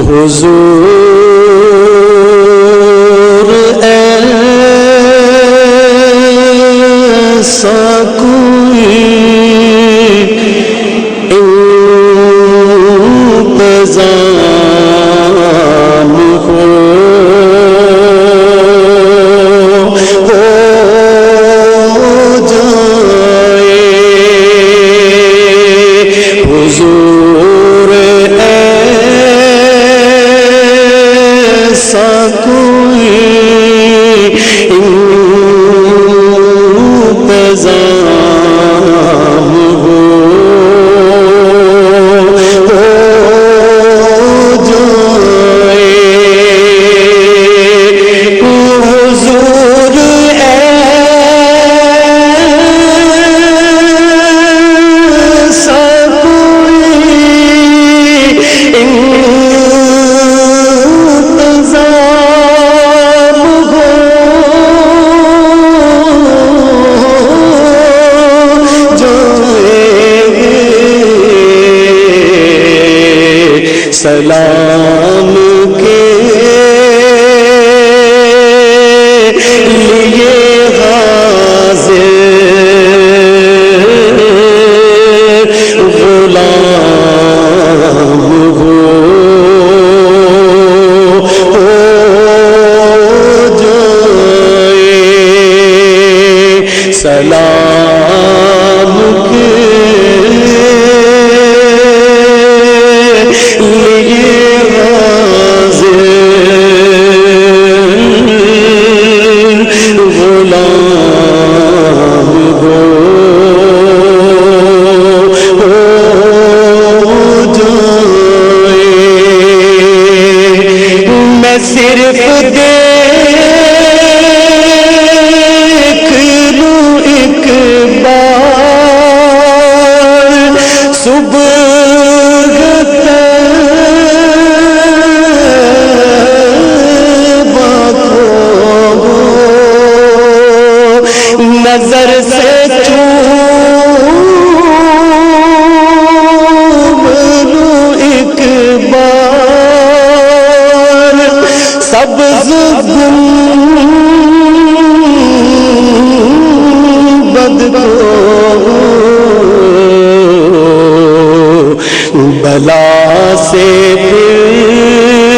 حضور ایسا کوئی انتظام ہو جائے حضور ایسا کوئی انتظام ہو سلام کے لیے حاضر غلام ہو جائے سلام کے صرف دیکھ لوں ایک بار صبح طیبہ کو نظر سے چوم لوں ایک بار سبز گنبد کو بلا سے پھر